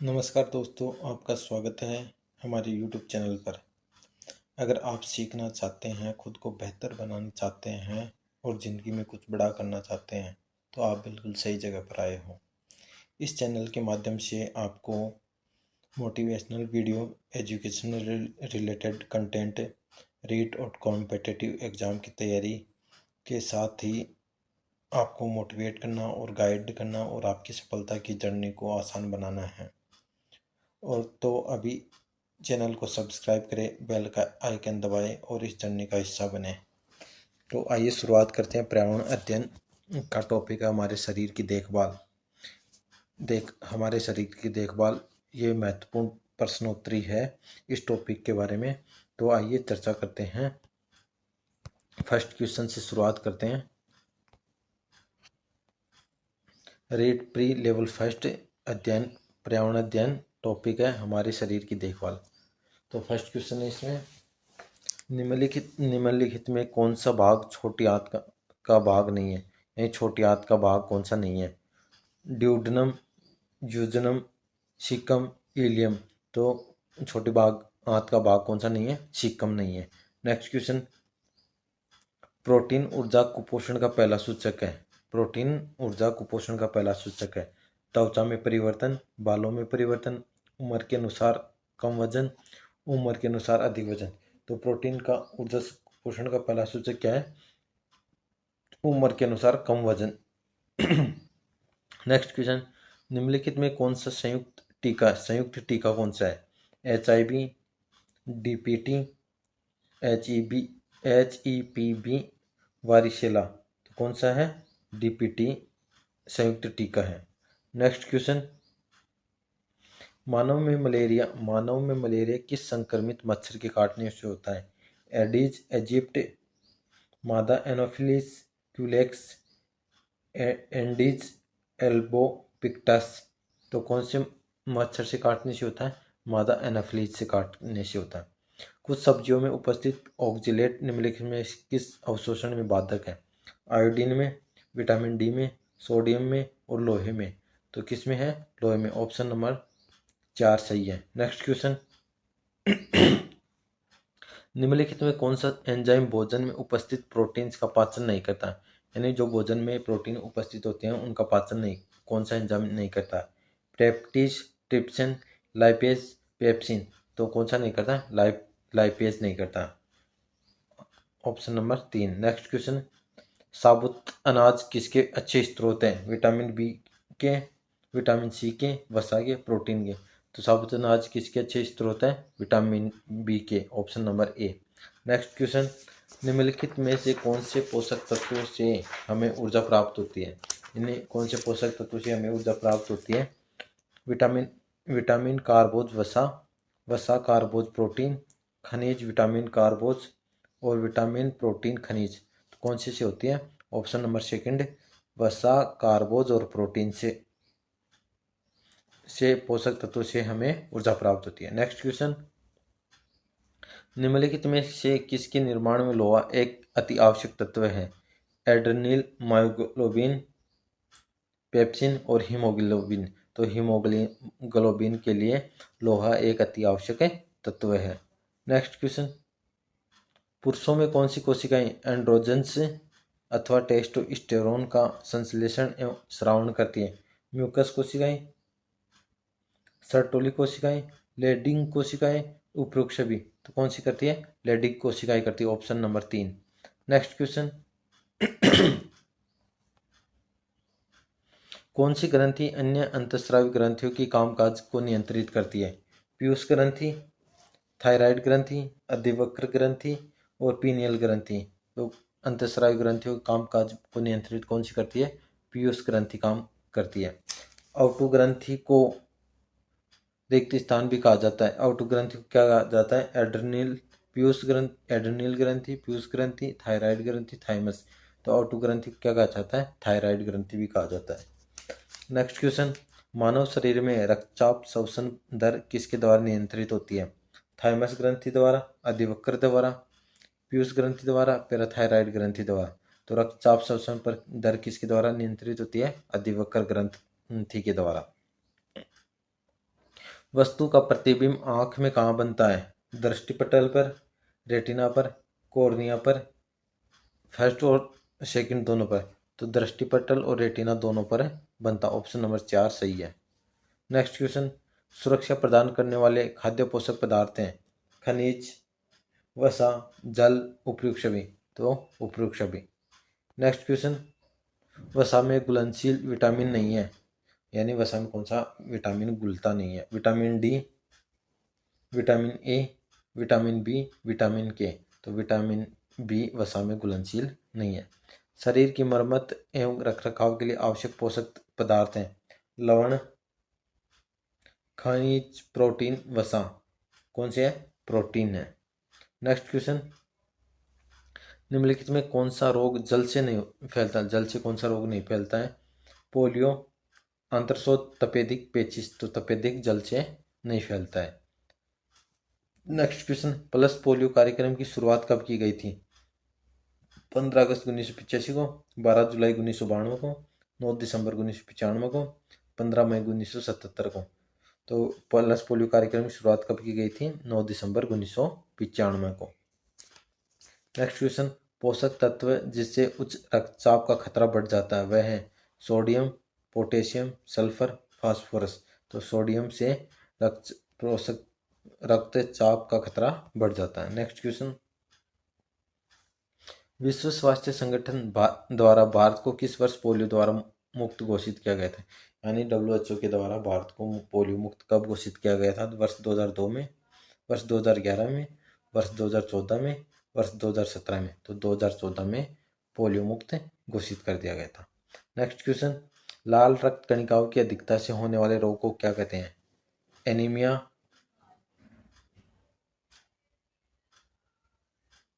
नमस्कार दोस्तों, आपका स्वागत है हमारे YouTube चैनल पर। अगर आप सीखना चाहते हैं, खुद को बेहतर बनाना चाहते हैं और ज़िंदगी में कुछ बड़ा करना चाहते हैं, तो आप बिल्कुल सही जगह पर आए हो। इस चैनल के माध्यम से आपको motivational video, educational related content, REET और कॉम्पिटिटिव एग्ज़ाम की तैयारी के साथ ही आपको मोटिवेट करना और गाइड करना और आपकी सफलता की जर्नी को आसान बनाना है। और तो अभी चैनल को सब्सक्राइब करें, बेल का आइकन दबाएं और इस जर्नी का हिस्सा बने। तो आइए शुरुआत करते हैं। पर्यावरण अध्ययन का टॉपिक है हमारे शरीर की देखभाल। हमारे शरीर की देखभाल, ये महत्वपूर्ण प्रश्नोत्तरी है इस टॉपिक के बारे में। तो आइए चर्चा करते हैं। फर्स्ट क्वेश्चन से शुरुआत करते हैं। रीड प्री लेवल फर्स्ट अध्ययन, पर्यावरण अध्ययन टॉपिक है हमारे शरीर की देखभाल। तो फर्स्ट क्वेश्चन है इसमें, निम्नलिखित में कौन सा भाग छोटी आंत का भाग नहीं है? यानी छोटी आंत का भाग कौन सा नहीं है? Duodenum, jejunum, caecum, ileum. तो छोटी आंत का भाग कौन सा नहीं है? सीकम नहीं है। नेक्स्ट क्वेश्चन, प्रोटीन ऊर्जा कुपोषण का पहला सूचक है। प्रोटीन ऊर्जा कुपोषण का पहला सूचक है। त्वचा में परिवर्तन, बालों में परिवर्तन, उम्र के अनुसार कम वजन, उम्र के अनुसार अधिक वजन। तो प्रोटीन का ऊर्जा पोषण का पहला सूचक क्या है? उम्र के अनुसार कम वजन। नेक्स्ट क्वेश्चन, निम्नलिखित में कौन सा संयुक्त टीका कौन सा है? HIV, DPT, HEPV, वारिसेला। तो कौन सा है? DPT संयुक्त टीका है। नेक्स्ट क्वेश्चन, मानव में मलेरिया किस संक्रमित मच्छर के काटने से होता है? एडीज एजिप्ट, मादा एनोफिलिस, क्यूलेक्स, एंडीज एल्बोपिक्टस। तो कौन से मच्छर से काटने से होता है? मादा एनोफिलिस से काटने से होता है। कुछ सब्जियों में उपस्थित ऑक्जेलेट निम्नलिखित में किस अवशोषण में बाधक है? आयोडीन में, विटामिन डी में, सोडियम में और लोहे में। तो किस में है? लोहे में। ऑप्शन नंबर 4 सही है। नेक्स्ट क्वेश्चन, निम्नलिखित में कौन सा एंजाइम भोजन में उपस्थित प्रोटीन्स का पाचन नहीं करता? यानी जो भोजन में प्रोटीन उपस्थित होते हैं उनका पाचन नहीं, कौन सा एंजाइम नहीं करता? पेप्टिज, ट्रिप्सिन, लाइपेज, पेप्सिन। तो कौन सा नहीं करता? लाइपेज नहीं करता। Option number 3। नेक्स्ट क्वेश्चन, साबुत अनाज किसके अच्छे स्रोत हैं? विटामिन बी के, विटामिन सी के, वसा के, प्रोटीन के। तो साबुत अनाज किसके अच्छे स्रोत हैं? विटामिन बी के। Option number A. Next question, निम्नलिखित में से कौन से पोषक तत्वों से हमें ऊर्जा प्राप्त होती है? इन्हें कौन से पोषक तत्वों से हमें ऊर्जा प्राप्त होती है? विटामिन कार्बोज वसा, वसा कार्बोज प्रोटीन, खनिज विटामिन कार्बोज और विटामिन प्रोटीन खनिज। तो कौन से होती है? ऑप्शन नंबर सेकंड, वसा कार्बोज और प्रोटीन से पोषक तत्वों से हमें ऊर्जा प्राप्त होती है। नेक्स्ट क्वेश्चन, निम्नलिखित में से किसके निर्माण में लोहा एक अति आवश्यक तत्व है? एड्रेनिल, मायोग्लोबिन, पेप्सिन और हीमोग्लोबिन। तो हीमोग्लोबिन के लिए लोहा एक अति आवश्यक तत्व है। नेक्स्ट क्वेश्चन, पुरुषों में कौन सी कोशिकाएं एंड्रोजन्स अथवा टेस्टोस्टेरोन का संश्लेषण एवं स्रावण करती है? म्यूकस कोशिकाएं, सर्टोली कोशिकाएं, लेडिंग कोशिकाएं, उपरोक्त सभी। तो कौन सी करती है? लेडिंग कोशिकाएं करती है। Option number 3। नेक्स्ट क्वेश्चन, कौन सी ग्रंथि अन्य अंतःस्रावी ग्रंथियों की कामकाज को नियंत्रित करती है? पीयूष ग्रंथि, थायराइड ग्रंथि, अधिवक्र ग्रंथि और पीनियल ग्रंथि। तो अंतःस्रावी ग्रंथियों के कामकाज को नियंत्रित कौन सी करती है? पीयूष ग्रंथि काम करती है। अवटु ग्रंथि को रिक्त स्थान भी कहा जाता है। अवटु ग्रंथि को क्या कहा जाता है? एड्रेनिल, एड्रेनिल ग्रंथि, पीयूष ग्रंथि, थायराइड ग्रंथि, थाइमस। तो अवटु ग्रंथि को क्या कहा जाता है? थायराइड ग्रंथि भी कहा जाता है। नेक्स्ट क्वेश्चन, मानव शरीर में रक्तचाप श्वसन दर किसके द्वारा नियंत्रित होती है? थाइमस ग्रंथि द्वारा, अधिवक्र द्वारा, पीयूष ग्रंथि द्वारा, पैराथायराइड ग्रंथि द्वारा। तो रक्तचाप श्वसन पर दर किसके द्वारा नियंत्रित होती है? अधिवक्र ग्रंथि के द्वारा। वस्तु का प्रतिबिंब आँख में कहाँ बनता है? दृष्टिपटल पर, रेटिना पर, कॉर्निया पर, फर्स्ट और सेकंड दोनों पर। तो दृष्टिपटल और रेटिना दोनों पर बनता। ऑप्शन नंबर 4 सही है। नेक्स्ट क्वेश्चन, सुरक्षा प्रदान करने वाले खाद्य पोषक पदार्थ हैं खनिज, वसा, जल, उपयुक्त सभी। तो उपयुक्त सभी। नेक्स्ट क्वेश्चन, वसा में घुलनशील विटामिन नहीं है, यानी वसा में कौन सा विटामिन घुलता नहीं है? Vitamin D, vitamin A, vitamin B, vitamin K. तो विटामिन बी वसा में घुलनशील नहीं है। शरीर की मरम्मत एवं रखरखाव के लिए आवश्यक पोषक पदार्थ हैं लवण, खनिज, प्रोटीन, वसा। कौन से है? प्रोटीन है। नेक्स्ट क्वेश्चन, निम्नलिखित में कौन सा रोग जल से नहीं फैलता? जल से कौन सा रोग नहीं फैलता है? पोलियो, आंत्रशोथ, तपेदिक, पेचिश। तो तपेदिक जल से नहीं फैलता है। नेक्स्ट क्वेश्चन, पल्स पोलियो कार्यक्रम की शुरुआत कब की गई थी? 15 अगस्त 1985 को, 12 जुलाई 1992 को, 9 दिसंबर 1995 को, 15 मई 1977 को। तो पल्स पोलियो कार्यक्रम की शुरुआत कब की गई थी? 9 दिसंबर 1995 को। नेक्स्ट क्वेश्चन, पोषक तत्व जिससे उच्च रक्तचाप का खतरा बढ़ जाता है वह है सोडियम, पोटेशियम, सल्फर, फास्फोरस। तो सोडियम से रक्तचाप का खतरा बढ़ जाता है। नेक्स्ट क्वेश्चन, विश्व स्वास्थ्य संगठन द्वारा भारत को किस वर्ष पोलियो द्वारा मुक्त घोषित किया गया था? यानी WHO के द्वारा भारत को पोलियो मुक्त कब घोषित किया गया था? वर्ष 2002 में, वर्ष 2011 में, वर्ष 2014 में, वर्ष 2017 में। तो 2014 में पोलियो मुक्त घोषित कर दिया गया था। नेक्स्ट क्वेश्चन, लाल रक्त कणिकाओं की अधिकता से होने वाले रोग को क्या कहते हैं? एनीमिया,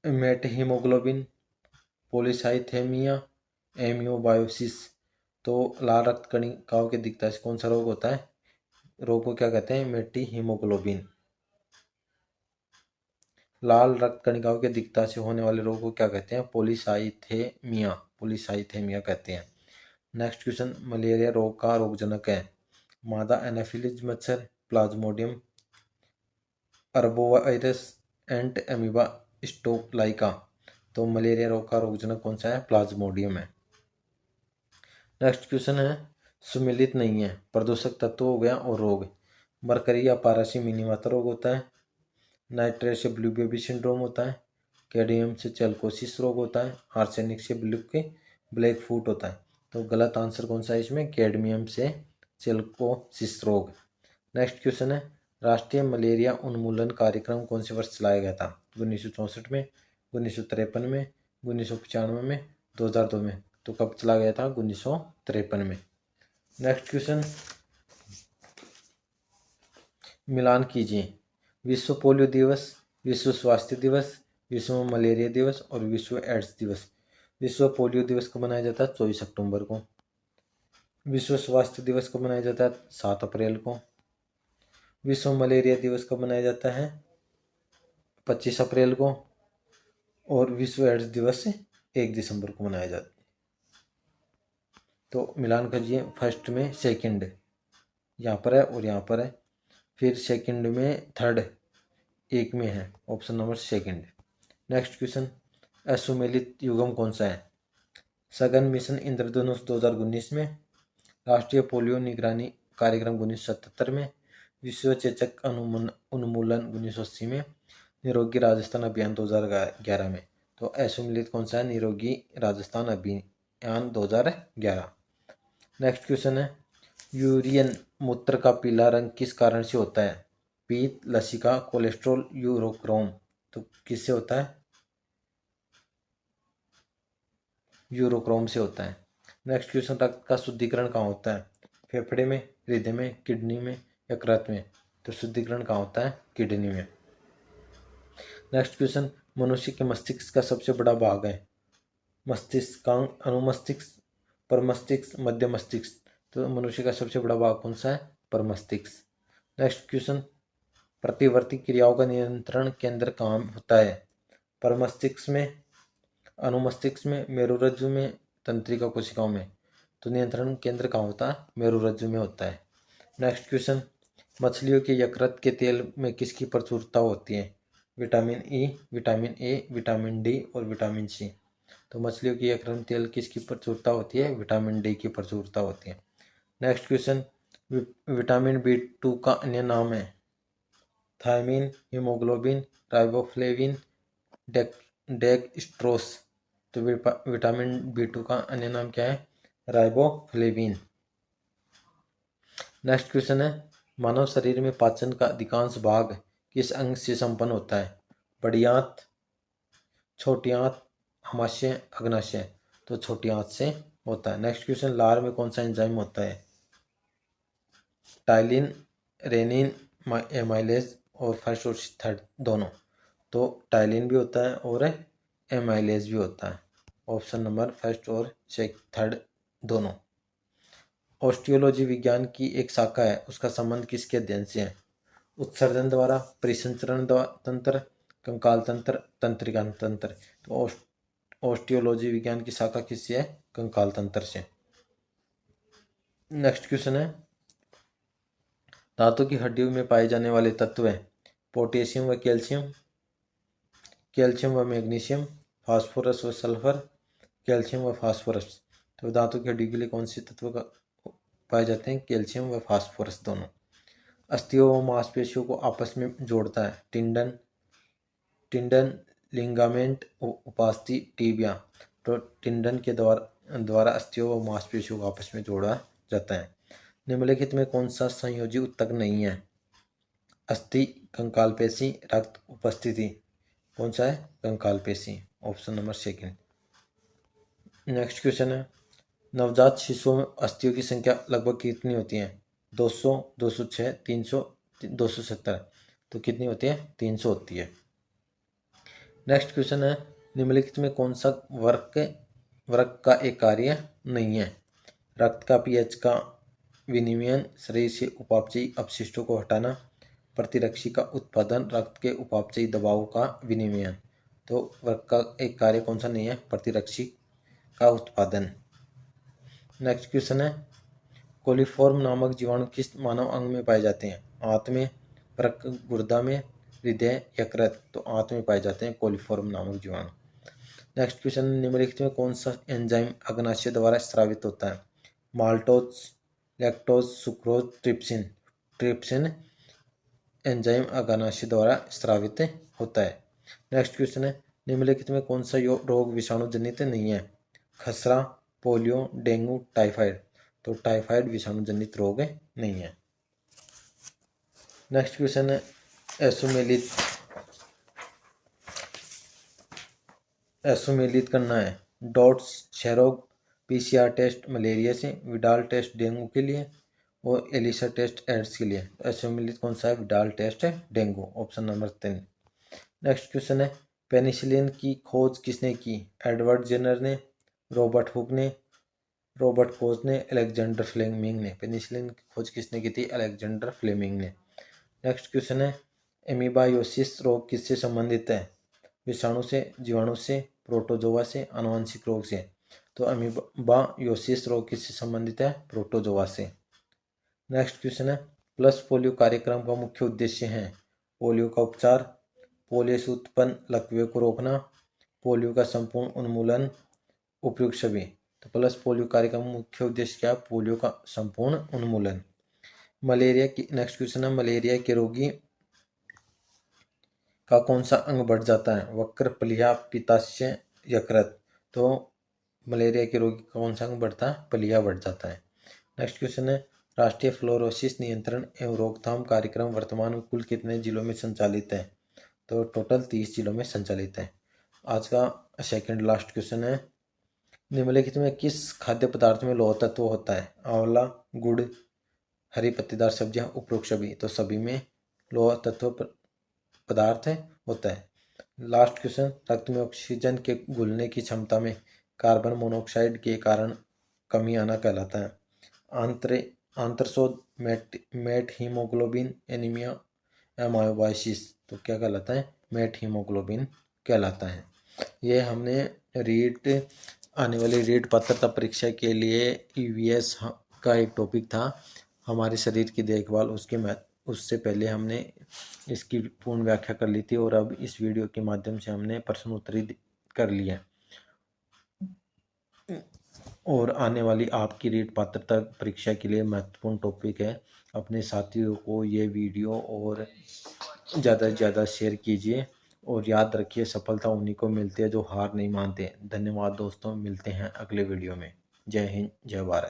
मेटहीमोग्लोबिन, पॉलीसाइथेमिया, एमियोबायोसिस। तो लाल रक्त कणिकाओं की अधिकता से कौन सा रोग होता है? रोग को क्या कहते हैं? मेटहीमोग्लोबिन। लाल रक्त कणिकाओं की अधिकता से होने वाले रोग को क्या कहते हैं? पॉलीसाइथेमिया, पॉलीसाइथेमिया कहते हैं। नेक्स्ट क्वेश्चन, मलेरिया रोग का रोगजनक है मादा एनाफिलीज मच्छर, प्लाज्मोडियम, अरबोवायरस, एंट एमीबा, स्टोक-लाइका। तो मलेरिया रोग का रोगजनक कौन सा है? प्लाज्मोडियम है। नेक्स्ट क्वेश्चन है, सुमेलित नहीं है प्रदूषक तत्व हो गया और रोग। मरकरी या पारसी मिनीमाता रोग होता है, नाइट्रेट से ब्लू बेबी सिंड्रोम होता है, कैडमियम से चेलकोसिस रोग होता है, आर्सेनिक से ब्लैक फूट होता है। तो गलत आंसर कौन सा है इसमें? कैडमियम से चेलकोसिस रोग। नेक्स्ट क्वेश्चन है, राष्ट्रीय मलेरिया उन्मूलन कार्यक्रम कौन से वर्ष चलाया गया था? 1964 में, 1953 में, 1995 में, 2002 में। तो कब चला गया था? 1953 में। नेक्स्ट क्वेश्चन, मिलान कीजिए विश्व पोलियो दिवस, विश्व स्वास्थ्य दिवस, विश्व मलेरिया दिवस और विश्व एड्स दिवस। विश्व पोलियो दिवस कब मनाया जाता है? 24 अक्टूबर को। विश्व स्वास्थ्य दिवस कब मनाया जाता है? 7 अप्रैल को। विश्व मलेरिया दिवस कब मनाया जाता है? 25 अप्रैल को। और विश्व एड्स दिवस 1 दिसंबर को मनाया जाता है। तो मिलान करिए, फर्स्ट में सेकंड यहाँ पर है और यहाँ पर है, फिर सेकंड में थर्ड एक में है, option number second. Next question, असुमेलित युग्म कौन सा है? सघन मिशन इंद्रधनुष 2019 में, राष्ट्रीय पोलियो निगरानी कार्यक्रम 1977 में, विश्व चेचक उन्मूलन 1980 में, निरोगी राजस्थान अभियान 2011 में। तो असुमेलित कौन सा है? निरोगी राजस्थान अभियान 2011। नेक्स्ट क्वेश्चन है, यूरियन मूत्र का पीला रंग किस कारण से होता है? पीत, लसिका, कोलेस्ट्रॉल, यूरोक्रोम। तो किससे होता है? यूरोक्रोम से होता है। नेक्स्ट क्वेश्चन, रक्त का शुद्धिकरण कहाँ होता है? फेफड़े में, हृदय में, किडनी में या कृत में? तो शुद्धिकरण कहाँ होता है? किडनी में। नेक्स्ट क्वेश्चन, मनुष्य के मस्तिष्क का सबसे बड़ा भाग है? मस्तिष्कांग, अनुमस्तिष्क, परमस्तिष्क, मध्य मस्तिष्क। तो मनुष्य का सबसे बड़ा भाग कौन सा है? परमस्तिष्क। नेक्स्ट क्वेश्चन, प्रतिवर्ती क्रियाओं का नियंत्रण केंद्र कहाँ होता है? परमस्तिष्क में, अनुमस्तिष्क में, मेरुरज्जु में, तंत्रिका कोशिकाओं में। तो नियंत्रण केंद्र कहाँ होता है? मेरुरज्जु में होता है। नेक्स्ट क्वेश्चन, मछलियों के यकृत के तेल में किसकी प्रचुरता होती है? Vitamin E, vitamin A, vitamin D और विटामिन सी। तो मछलियों के यकृत तेल किसकी प्रचुरता होती है? विटामिन डी की प्रचुरता होती है। नेक्स्ट क्वेश्चन, विटामिन B2 का अन्य नाम है? Thiamine, haemoglobin, riboflavin, dextrose. तो विटामिन B2 का अन्य नाम क्या है? राइबोफ्लेविन। नेक्स्ट क्वेश्चन है, मानव शरीर में पाचन का अधिकांश भाग किस अंग से संपन्न होता है? बड़ी आंत, छोटी आंत, आमाशय, अग्नाशय। तो छोटी आंत से होता है। नेक्स्ट क्वेश्चन, लार में कौन सा एंजाइम होता है? टाइलिन, रेनिन, एमाइलेज और फर्स्ट और थर्ड दोनों। तो टाइलिन भी होता है और एमाइलेज भी होता है। ऑप्शन नंबर फर्स्ट और थर्ड दोनों। ऑस्टियोलॉजी विज्ञान की एक शाखा है, उसका संबंध किसके अध्ययन से है? उत्सर्जन द्वारा, परिसंचरण तंत्र, कंकाल तंत्र, तंत्रिका तंत्र। तो ऑस्टियोलॉजी विज्ञान की शाखा किससे है? कंकाल तंत्र से। नेक्स्ट क्वेश्चन है, धातु की हड्डियों में पाए जाने वाले तत्व हैं? पोटेशियम व कैल्शियम, कैल्शियम व मैग्नीशियम, फास्फोरस व सल्फर, कैल्शियम व फास्फोरस। तो धातु की हड्डी के लिए कौन से तत्व पाए जाते हैं? कैल्शियम व फास्फोरस दोनों। अस्थियों व मांसपेशियों को आपस में जोड़ता है? टिंडन, लिगामेंट, उपास्थि, टिबिया। तो टिंडन के द्वारा अस्थियों व मांसपेशियों को आपस में जोड़ा जाता है। निम्नलिखित में कौन सा संयोजी ऊतक नहीं है? अस्थि, कंकाल पेशी, रक्त, उपस्थिति। कौन सा है? कंकाल पेशी। Option number second. Next question है, नवजात शिशुओं में अस्थियों की संख्या लगभग कितनी होती है? 200, 206, 300, 270। तो कितनी होती है? 300 होती है। नेक्स्ट क्वेश्चन है, निम्नलिखित में कौन सा वर्क का एक कार्य नहीं है? रक्त का पीएच का विनियमन, शरीर से उपापचयी अपशिष्टों को हटाना, प्रतिरक्षी का उत्पादन, रक्त के उपापचयी दबाव का विनियमन। तो वर्क का एक कार्य कौन सा नहीं है? प्रतिरक्षी का उत्पादन। नेक्स्ट क्वेश्चन है, कोलिफॉर्म नामक जीवाणु किस मानव अंग में पाए जाते हैं? आंत में, वृक्क, गुर्दा में, हृदय, यकृत। तो आंत में पाए जाते हैं कोलिफॉर्म नामक जीवाणु। नेक्स्ट क्वेश्चन, निम्नलिखित में कौन सा एंजाइम अग्नाशय द्वारा स्रावित होता है? Maltose, lactose, sucrose, trypsin. Trypsin enzyme अग्नाशय द्वारा स्रावित होता है। नेक्स्ट क्वेश्चन है, निम्नलिखित में कौन सा रोग विषाणु जनित नहीं है? खसरा, पोलियो, डेंगू, टाइफाइड। तो टाइफाइड विषाणु जनित रोग नहीं है। नेक्स्ट क्वेश्चन है, एसोमेलित करना है? डॉट्स, क्षयरोग, पीसीआर टेस्ट मलेरिया से, विडाल टेस्ट डेंगू के लिए और एलिसा टेस्ट एड्स के लिए। एसोमेलित कौन सा है? विडाल टेस्ट है dengue. Option number 3। Next question है, पेनिसिलिन की खोज किसने की? एडवर्ड जेनर ने, रॉबर्ट हुक ने, रॉबर्ट कोच ने, अलेक्जेंडर फ्लेमिंग ने। पेनिसिलिन की खोज किसने की थी? अलेक्जेंडर फ्लेमिंग ने। नेक्स्ट क्वेश्चन है, एमीबायोसिस रोग किससे संबंधित है? विषाणु से, जीवाणु से, प्रोटोजोआ से, आनुवंशिक रोग से। तो अमीबायोसिस रोग किससे संबंधित है? प्रोटोजोआ से। नेक्स्ट क्वेश्चन है, प्लस पोलियो कार्यक्रम का मुख्य उद्देश्य है? पोलियो का उपचार, पोलियो से उत्पन्न लकवे को रोकना, पोलियो का संपूर्ण उन्मूलन, उपयुक्त सभी। तो प्लस पोलियो कार्यक्रम का मुख्य उद्देश्य क्या? पोलियो का संपूर्ण उन्मूलन। मलेरिया की नेक्स्ट क्वेश्चन है, मलेरिया के रोगी का कौन सा अंग बढ़ जाता है? वक्र, प्लीहा, पित्ताशय, यकृत। तो मलेरिया के रोगी का कौन सा अंग बढ़ता है? प्लीहा बढ़ जाता है। नेक्स्ट क्वेश्चन है, राष्ट्रीय फ्लोरोसिस नियंत्रण एवं रोकथाम कार्यक्रम वर्तमान में कुल कितने जिलों में संचालित है? तो टोटल 30 जिलों में संचालित है। आज का सेकंड लास्ट क्वेश्चन है, निम्नलिखित में किस खाद्य पदार्थ में लौह तत्व होता है? आंवला, गुड़, हरी पत्तेदार सब्जियां, उपरोक्त सभी। तो सभी में लौह तत्व पदार्थ होता है। लास्ट क्वेश्चन, रक्त में ऑक्सीजन के घुलने की क्षमता में कार्बन मोनोऑक्साइड के कारण कमी आना कहलाता है। आंत्रशोथ, मेट हीमोग्लोबिन, एनीमिया, एमायोबाइसिस। तो क्या कहलाता है? मेट हीमोग्लोबिन कहलाता है। ये हमने आने वाली रीट पात्रता परीक्षा के लिए ईवीएस का एक टॉपिक था, हमारे शरीर की देखभाल, उसके उससे पहले हमने इसकी पूर्ण व्याख्या कर ली थी और अब इस वीडियो के माध्यम से हमने प्रश्न उत्तरी कर लिया। और आने वाली आपकी रीट पात्रता परीक्षा के लिए महत्वपूर्ण टॉपिक है। अपने साथियों को ये वीडियो और ज़्यादा से ज़्यादा शेयर कीजिए और याद रखिए, सफलता उन्हीं को मिलती है जो हार नहीं मानते। धन्यवाद दोस्तों, मिलते हैं अगले वीडियो में। जय हिंद, जय भारत।